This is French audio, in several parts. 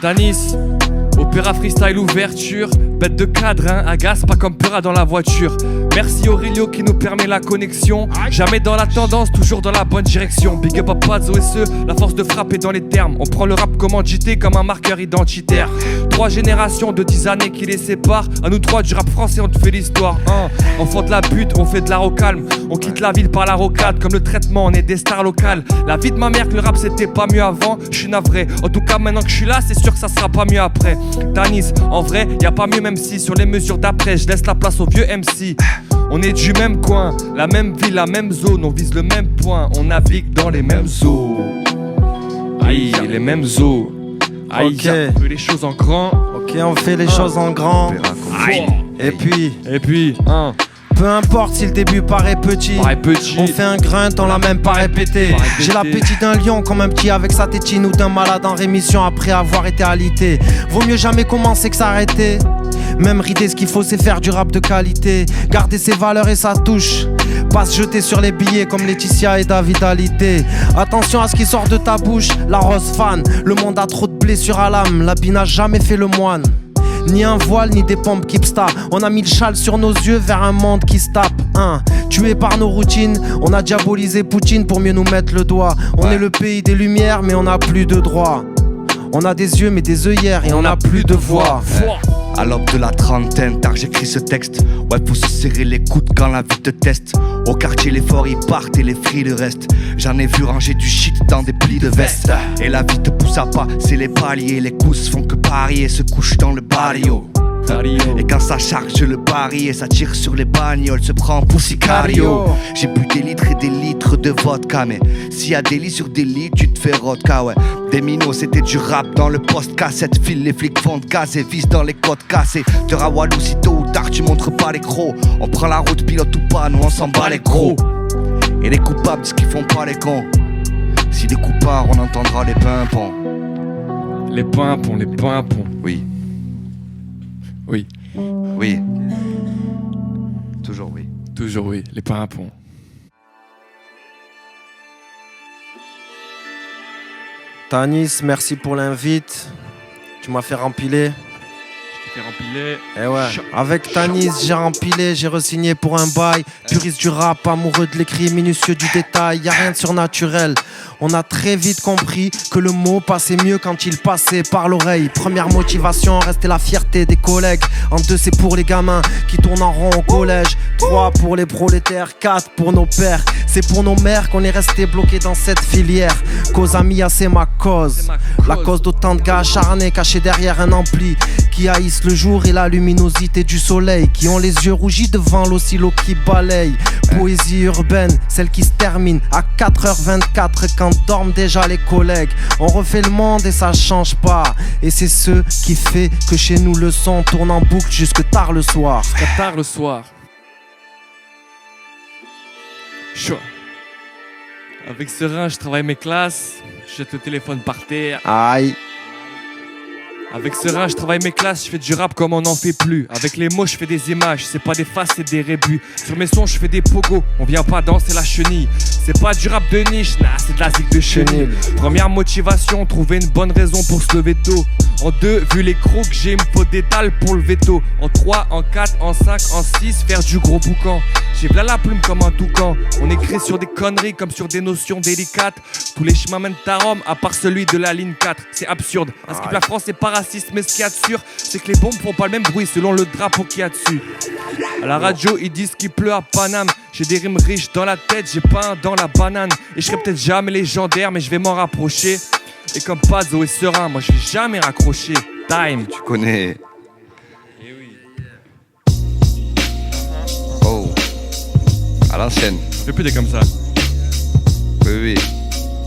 Tanis, opéra freestyle ouverture, bête de cadre, hein, agace pas comme Pura dans la voiture. Merci Aurelio qui nous permet la connexion. Jamais dans la tendance, toujours dans la bonne direction. Big up à Pazzo et ceux, la force de frapper dans les termes. On prend le rap comme JT, comme un marqueur identitaire. 3 générations de 10 années qui les séparent. À nous 3 du rap français, on te fait l'histoire. Enfant de la butte, on fait de l'art au calme. On quitte la ville par la rocade. Comme le traitement, on est des stars locales. La vie de ma mère que le rap c'était pas mieux avant. Je suis navré. En tout cas, maintenant que je suis là, c'est sûr que ça sera pas mieux après. Tanis, en vrai, y a pas mieux même si sur les mesures d'après, je laisse la place aux vieux MC. On est du même coin, la même ville, la même zone, on vise le même point, on navigue dans les mêmes eaux. Aïe, les mêmes eaux. Aïe, okay. On fait les choses en grand. Ok, on fait les choses en grand. Aïe. Et puis, Peu importe si le début paraît petit, on fait un grunt, on l'a même pas répété. J'ai l'appétit d'un lion comme un petit avec sa tétine ou d'un malade en rémission après avoir été alité. Vaut mieux jamais commencer que s'arrêter. Même rider, ce qu'il faut c'est faire du rap de qualité. Garder ses valeurs et sa touche. Pas se jeter sur les billets comme Laetitia et David Hallyday. Attention à ce qui sort de ta bouche, la rose fan. Le monde a trop de blessures à l'âme, l'habit n'a jamais fait le moine. Ni un voile, ni des pompes Kipsta. On a mis le châle sur nos yeux vers un monde qui se tape. Tué par nos routines, on a diabolisé Poutine pour mieux nous mettre le doigt. On est le pays des lumières, mais on n'a plus de droits. On a des yeux, mais des œillères, et on n'a plus de voix. À l'aube de la trentaine, tard j'écris ce texte. Ouais, faut se serrer les coudes quand la vie te teste. Au quartier, les forts ils partent et les fris le reste. J'en ai vu ranger du shit dans des plis de veste. Et la vie te pousse à pas, c'est les paliers. Les coups font que parier, se couchent dans le barrio. Et quand ça charge le barillet, ça tire sur les bagnoles, se prend pour sicario. J'ai bu des litres et des litres de vodka, mais s'il y a des lits sur des lits, tu te fais rodka, ouais. Des minots, c'était du rap dans le post-cassette. File, les flics font de gaz et visent dans les côtes cassées. Te rawalou si tôt ou tard, tu montres pas les crocs. On prend la route, pilote ou pas, nous on s'en bat les gros. Et les coupables disent qu'ils font pas les cons. Si les coups partent, on entendra les pimpons. Les pimpons, les pimpons. Oui. Oui. Oui. Toujours oui. Toujours oui, les pimpons. Tanis, merci pour l'invite. Tu m'as fait rempiler. Je t'ai fait rempiler. Eh ouais. Avec Tanis, j'ai rempilé, j'ai re-signé pour un bail. Puriste du rap, amoureux de l'écrit, minutieux du détail. Y'a rien de surnaturel. On a très vite compris que le mot passait mieux quand il passait par l'oreille. Première motivation, rester la fierté des collègues. En 2, c'est pour les gamins qui tournent en rond au collège. 3 pour les prolétaires, 4 pour nos pères. C'est pour nos mères qu'on est resté bloqués dans cette filière. Cause Amia, c'est ma cause. La cause d'autant de gars acharnés cachés derrière un ampli, qui haïssent le jour et la luminosité du soleil, qui ont les yeux rougis devant l'oscillo qui balaye. Poésie urbaine, celle qui se termine à 4h24 quand dorment déjà les collègues. On refait le monde et ça change pas. Et c'est ce qui fait que chez nous le son tourne en boucle jusque tard le soir. Jusque tard le soir. Chaud. Avec serein, je travaille mes classes. Je jette le téléphone par terre. Aïe. Avec serein, je travaille mes classes, je fais du rap comme on n'en fait plus. Avec les mots, je fais des images, c'est pas des faces, c'est des rébus. Sur mes sons, je fais des pogos, on vient pas danser la chenille. C'est pas du rap de niche, nah, c'est de la zig de chenille. Première motivation, trouver une bonne raison pour se lever tôt. En 2, vu les crocs que j'ai, il me faut des dalles pour le veto. En 3, en 4, en 5, en 6, faire du gros boucan. J'ai v'là la plume comme un toucan. On écrit sur des conneries comme sur des notions délicates. Tous les chemins mènent à Rome, à part celui de la ligne 4. C'est absurde, parce que la France c'est pas raciste, mais ce qu'il y a de sûr, c'est que les bombes font pas le même bruit selon le drapeau qu'il y a dessus. À la radio, ils disent qu'il pleut à Paname. J'ai des rimes riches dans la tête, j'ai pas un dans la banane. Et je serai peut-être jamais légendaire, mais je vais m'en rapprocher. Et comme Pazzo et Serein, moi je vais jamais raccrocher. Time. Tu connais. Oh. À l'ancienne. Je fais plus des comme ça. Oui.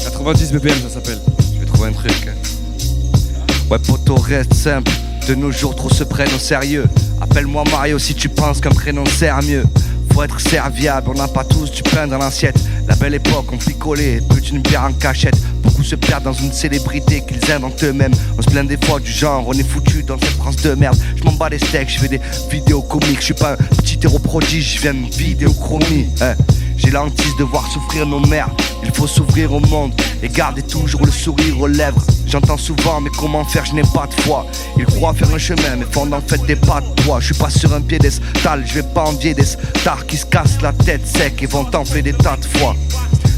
90 BPM ça s'appelle. Je vais trouver un truc. Ouais, poto, reste simple. De nos jours, trop se prennent au sérieux. Appelle-moi Mario si tu penses qu'un prénom sert mieux. Faut être serviable, on n'a pas tous du pain dans l'assiette. La belle époque, on picolait, peu d'une bière en cachette. Beaucoup se perdent dans une célébrité qu'ils inventent eux-mêmes. On se plaint des fois du genre, on est foutu dans cette France de merde. Je m'en bats les steaks, je fais des vidéos comiques. Je suis pas un petit héros prodige, je viens de vidéochromie. J'ai l'hantise de voir souffrir nos mères. Il faut s'ouvrir au monde et garder toujours le sourire aux lèvres. J'entends souvent mais comment faire, je n'ai pas de foi. Ils croient faire un chemin mais font en fait des pas de poids. Je suis pas sur un piédestal, je vais pas envier des stars qui se cassent la tête sec et vont t'enfler des tas de fois.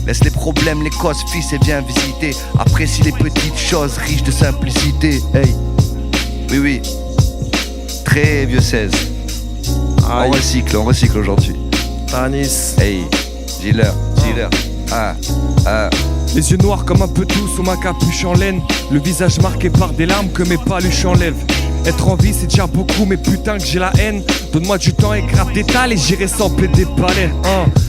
Laisse les problèmes, les causes, fils, et viens visiter. Apprécie les petites choses riches de simplicité. Hey, oui, très vieux 16. On recycle aujourd'hui. Tanis. Hey, dealer. Les yeux noirs comme un peu tout sous ma capuche en laine. Le visage marqué par des larmes que mes paluches enlèvent. Être en vie c'est déjà beaucoup mais putain que j'ai la haine. Donne-moi du temps et grave des tales et j'irai sampler des baleines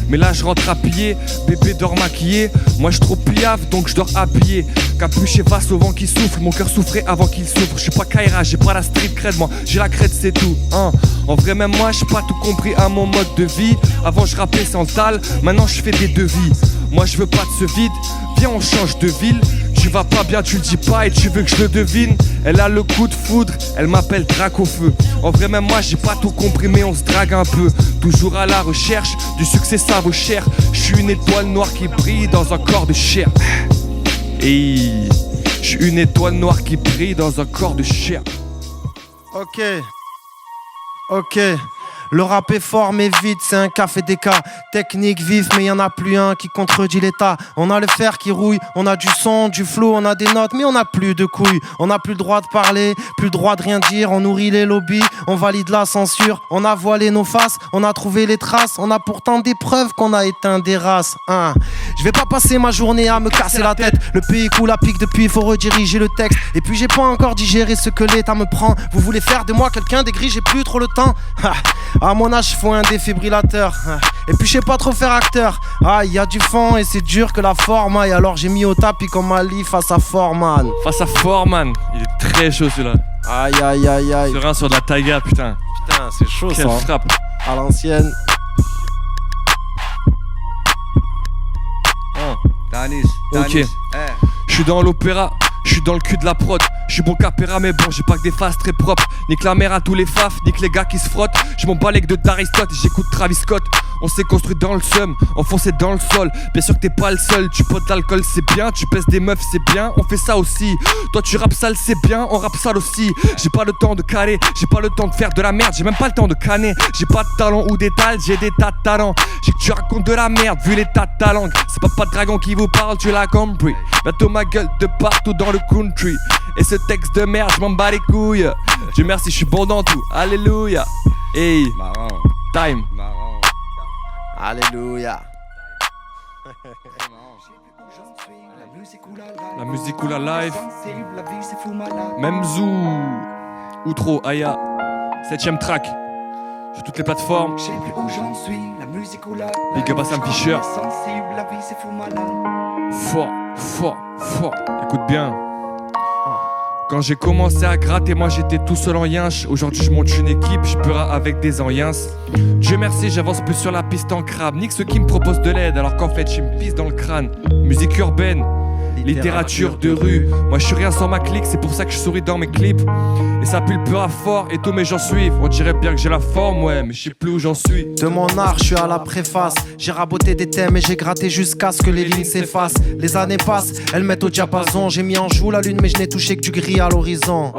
Mais là je rentre habillé, bébé dort maquillé. Moi je trop piave donc je dors habillé. Capuché face au vent qui souffle, mon cœur souffrait avant qu'il souffre. Je suis pas Kaira, j'ai pas la street cred, moi j'ai la crête c'est tout En vrai même moi j'ai pas tout compris à mon mode de vie. Avant je rappais sans tal, maintenant je fais des devis. Moi je veux pas de ce vide, viens on change de ville. Tu vas pas bien, tu le dis pas et tu veux que je le devine. Elle a le coup de foudre, elle m'appelle Drac au feu. En vrai même moi j'ai pas tout compris mais on se drague un peu. Toujours à la recherche du succès ça vaut cher. Je suis une étoile noire qui brille dans un corps de chair. Et je suis une étoile noire qui brille dans un corps de chair. Ok. Le rap est fort mais vite, c'est un café des cas. Technique vif mais y'en a plus un qui contredit l'état. On a le fer qui rouille, on a du son, du flow, on a des notes mais on a plus de couilles. On a plus le droit de parler, plus le droit de rien dire. On nourrit les lobbies, on valide la censure. On a voilé nos faces, on a trouvé les traces. On a pourtant des preuves qu'on a éteint des races. Je vais pas passer ma journée à me casser la tête. Le pays coule à pic depuis, faut rediriger le texte. Et puis j'ai pas encore digéré ce que l'état me prend. Vous voulez faire de moi quelqu'un d'aigri, j'ai plus trop le temps. À mon âge, faut un défibrillateur. Et puis je sais pas trop faire acteur. Y a du fond et c'est dur que la forme aille. Alors j'ai mis au tapis comme Ali face à Foreman. Face à Foreman, il est très chaud celui-là. Aïe. Serein sur de la taiga, putain. Putain, c'est chaud. Quelle ça. frappe. À l'ancienne. Tanis. Ok. Je suis dans l'opéra. Je suis dans le cul de la prod, je suis bon capéra mais bon j'ai pas que des faces très propres. Nique la mère à tous les faf, nique les gars qui se frottent. Je m'en balèque de d'Aristote et j'écoute Travis Scott. On s'est construit dans le seum, enfoncé dans le sol. Bien sûr que t'es pas le seul, tu potes d'alcool c'est bien. Tu pèses des meufs c'est bien, on fait ça aussi. Toi tu rappes sale c'est bien, on rappe sale aussi. J'ai pas le temps de caler, j'ai pas le temps de faire de la merde. J'ai même pas le temps de canner, j'ai pas de talent ou d'étal, j'ai des tas de talents. J'ai que tu racontes de la merde vu l'état de ta langue. C'est pas de dragon qui vous parle, tu l'as compris. Bientôt ma gueule de partout dans le country. Et ce texte de merde, je m'en bats les couilles. Dieu merci, je suis bon dans tout. Alléluia. Hey, Marrant. time. Marrant. Alléluia. La musique ou la life. Même Zou. Outro, Aya. 7ème track. Sur toutes les plateformes. Big up à Sam Fisher. Fort. Écoute bien. Quand j'ai commencé à gratter, moi j'étais tout seul en yinche. Aujourd'hui je monte une équipe, je peur avec des anciens. Dieu merci, j'avance plus sur la piste en crabe. Nique ceux qui me proposent de l'aide alors qu'en fait j'ai me pisse dans le crâne. Musique urbaine, littérature de rue. Moi je suis rien sans ma clique, c'est pour ça que je souris dans mes clips. Et ça pue le peur à fort et tous mes gens suivent. On dirait bien que j'ai la forme, ouais, mais je sais plus où j'en suis. De mon art, je suis à la préface. J'ai raboté des thèmes et j'ai gratté jusqu'à ce que les lignes s'effacent. Les années passent, elles mettent au diapason. J'ai mis en joue la lune, mais je n'ai touché que du gris à l'horizon.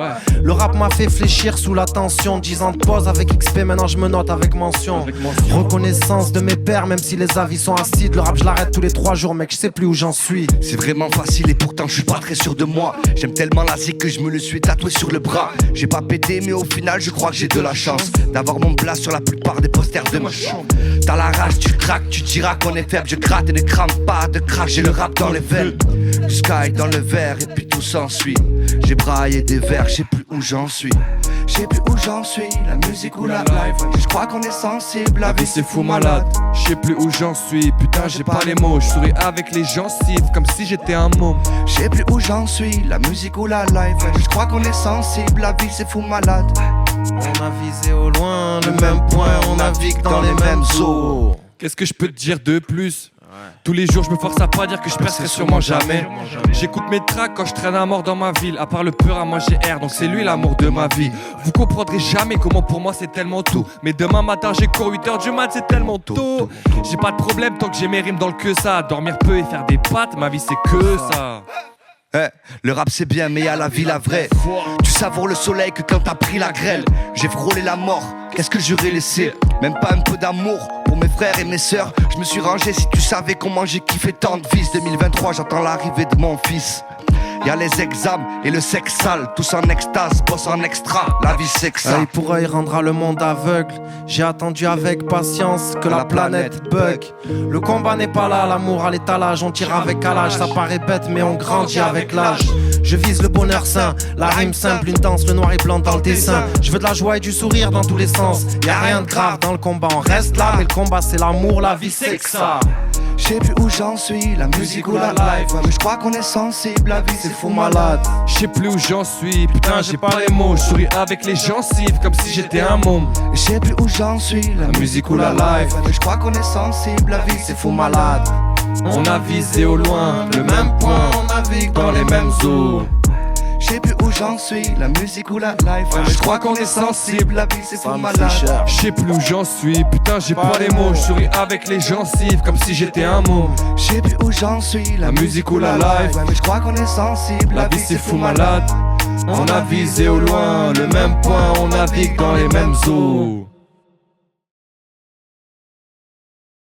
Le rap m'a fait fléchir sous la tension. 10 ans de pause avec XP, maintenant je me note avec mention. Reconnaissance de mes pères, même si les avis sont acides. Le rap, je l'arrête tous les 3 jours, mec, je sais plus où j'en suis. C'est vraiment facile et pourtant je suis pas très sûr de moi. J'aime tellement la zik que je me le suis tatoué sur le bras. J'ai pas pété mais au final je crois que j'ai de la chance d'avoir mon place sur la plupart des posters de ma chambre. T'as la rage, tu craques, tu diras qu'on est faible. Je gratte et ne crame pas de crack, j'ai le rap dans les veines. Du sky dans le verre et puis tout s'ensuit. J'ai braillé des vers, je sais plus où j'en suis. Je sais plus où j'en suis, la musique ou la life. Je crois qu'on est sensible, la vie c'est fou malade. Je sais plus où j'en suis, putain j'ai pas les mots. Je souris avec les gencives comme si j'étais un mot. Je sais plus où j'en suis, la musique ou la life. Je crois qu'on est sensible, la vie c'est fou malade. On a visé au loin le même point, on navigue dans les mêmes eaux. Qu'est-ce que je peux te dire de plus? Tous les jours je me force à pas dire que je percerai sûrement jamais. J'écoute mes tracks quand je traîne à mort dans ma ville. À part le peur, à moi j'ai R, donc c'est lui l'amour de ma vie. Vous comprendrez jamais comment pour moi c'est tellement tôt. Mais demain matin j'ai cours 8h du mat, c'est tellement tôt. J'ai pas de problème tant que j'ai mes rimes dans le que ça. Dormir peu et faire des pattes, ma vie c'est que ça. Le rap c'est bien mais à la vie la vraie. Tu savoures le soleil que quand t'as pris la grêle. J'ai frôlé la mort, qu'est-ce que j'aurais laissé? Même pas un peu d'amour pour mes frères et mes sœurs. Je me suis rangé, si tu savais comment j'ai kiffé tant de vices. 2023 j'attends l'arrivée de mon fils. Y'a les examens et le sexe sale, tous en extase, boss en extra, la vie c'est que ça. Œil pour œil rendra le monde aveugle. J'ai attendu avec patience que la planète bug. Le combat n'est pas là, l'amour à l'étalage. On tire avec calage, ça paraît bête mais on grandit avec l'âge. Je vise le bonheur sain, la rime simple, une danse, le noir et blanc dans le dessin. Je veux de la joie et du sourire dans tous les sens. Y'a rien de grave dans le combat, on reste là. Mais le combat c'est l'amour, la vie c'est que ça. Je sais plus où j'en suis, la musique ou la life. Mais je crois qu'on est sensible, la vie c'est fou malade. Je sais plus où j'en suis, putain j'ai pas les mots. Je souris avec les gencives comme si j'étais un môme. Je sais plus où j'en suis, la musique ou la life. Mais je crois qu'on est sensible, la vie c'est fou malade. On a visé au loin, le même point, on navigue dans les mêmes eaux. Je sais plus où j'en suis, la musique ou la life. Mais je crois qu'on est sensible, la vie c'est fou malade. Je sais plus où j'en suis, putain j'ai pas les mots. Je souris avec les gencives comme si j'étais un môme. Je sais plus où j'en suis, la musique ou la life. Mais je crois qu'on est sensible, la vie c'est fou malade. On a visé au loin, le même point, on navigue dans les mêmes eaux.